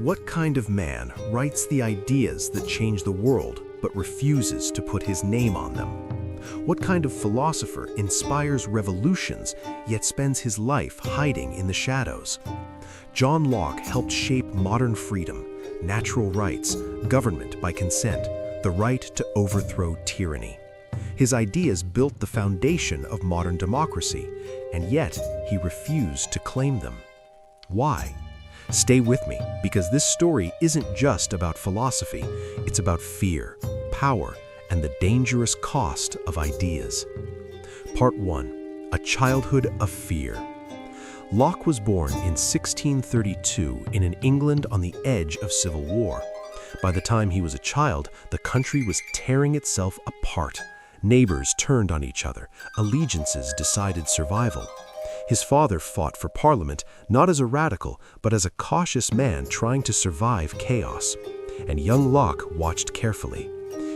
What kind of man writes the ideas that change the world but refuses to put his name on them? What kind of philosopher inspires revolutions yet spends his life hiding in the shadows? John Locke helped shape modern freedom, natural rights, government by consent, the right to overthrow tyranny. His ideas built the foundation of modern democracy, and yet he refused to claim them. Why? Stay with me, because this story isn't just about philosophy, it's about fear, power, and the dangerous cost of ideas. Part 1. A Childhood of Fear. Locke was born in 1632 in an England on the edge of civil war. By the time he was a child, the country was tearing itself apart. Neighbors turned on each other, allegiances decided survival. His father fought for Parliament, not as a radical, but as a cautious man trying to survive chaos. And young Locke watched carefully.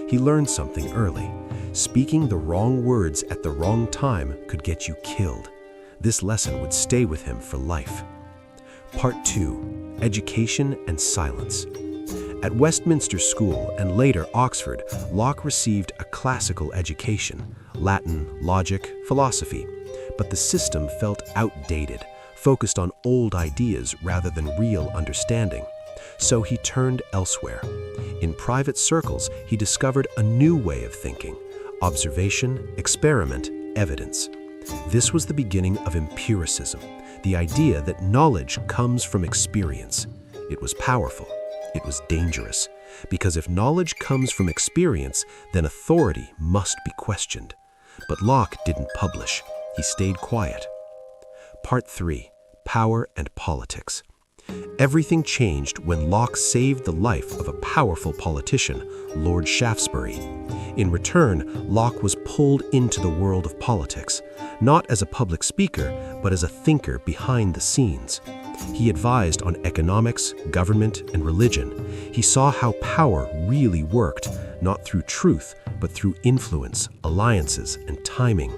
He learned something early. Speaking the wrong words at the wrong time could get you killed. This lesson would stay with him for life. Part 2. Education and Silence. At Westminster School and later Oxford, Locke received a classical education, Latin, logic, philosophy. But the system felt outdated, focused on old ideas rather than real understanding. So he turned elsewhere. In private circles, he discovered a new way of thinking: observation, experiment, evidence. This was the beginning of empiricism, the idea that knowledge comes from experience. It was powerful. It was dangerous, because if knowledge comes from experience, then authority must be questioned. But Locke didn't publish. He stayed quiet. Part 3. Power and Politics. Everything changed when Locke saved the life of a powerful politician, Lord Shaftesbury. In return, Locke was pulled into the world of politics, not as a public speaker, but as a thinker behind the scenes. He advised on economics, government, and religion. He saw how power really worked, not through truth, but through influence, alliances, and timing.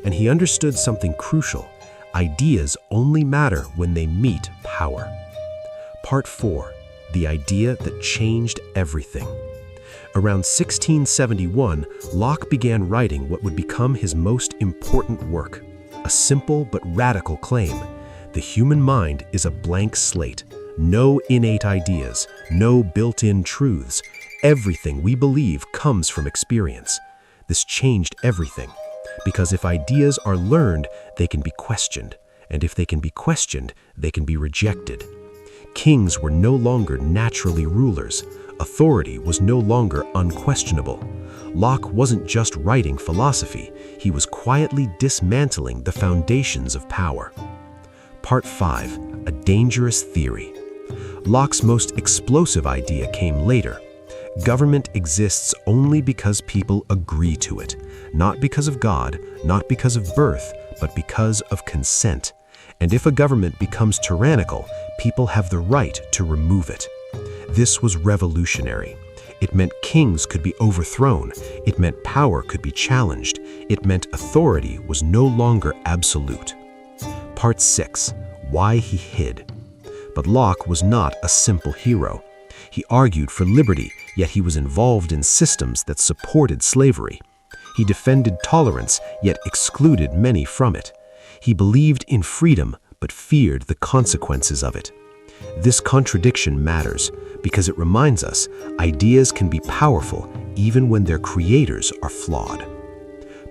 And he understood something crucial: ideas only matter when they meet power. Part 4. The idea that changed everything. Around 1671, Locke began writing what would become his most important work, a simple but radical claim: the human mind is a blank slate, no innate ideas, no built-in truths. Everything we believe comes from experience. This changed everything. Because if ideas are learned, they can be questioned. And if they can be questioned, they can be rejected. Kings were no longer naturally rulers. Authority was no longer unquestionable. Locke wasn't just writing philosophy, he was quietly dismantling the foundations of power. Part 5. A Dangerous Theory. Locke's most explosive idea came later. Government exists only because people agree to it, not because of God, not because of birth, but because of consent. And if a government becomes tyrannical, people have the right to remove it. This was revolutionary. It meant kings could be overthrown. It meant power could be challenged. It meant authority was no longer absolute. Part 6. Why he hid. But Locke was not a simple hero. He argued for liberty, yet he was involved in systems that supported slavery. He defended tolerance, yet excluded many from it. He believed in freedom, but feared the consequences of it. This contradiction matters because it reminds us ideas can be powerful even when their creators are flawed.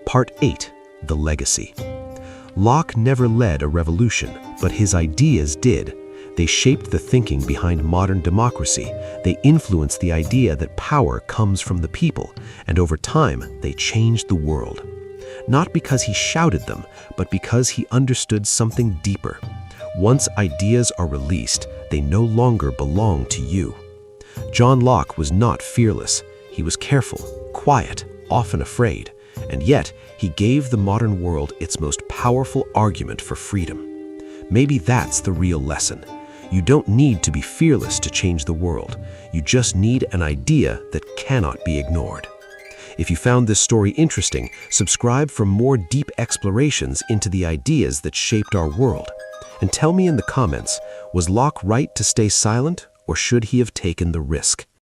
Part 8. The Legacy. Locke never led a revolution, but his ideas did. They shaped the thinking behind modern democracy. They influenced the idea that power comes from the people, and over time, they changed the world. Not because he shouted them, but because he understood something deeper. Once ideas are released, they no longer belong to you. John Locke was not fearless. He was careful, quiet, often afraid, and yet he gave the modern world its most powerful argument for freedom. Maybe that's the real lesson. You don't need to be fearless to change the world. You just need an idea that cannot be ignored. If you found this story interesting, subscribe for more deep explorations into the ideas that shaped our world. And tell me in the comments, was Locke right to stay silent, or should he have taken the risk?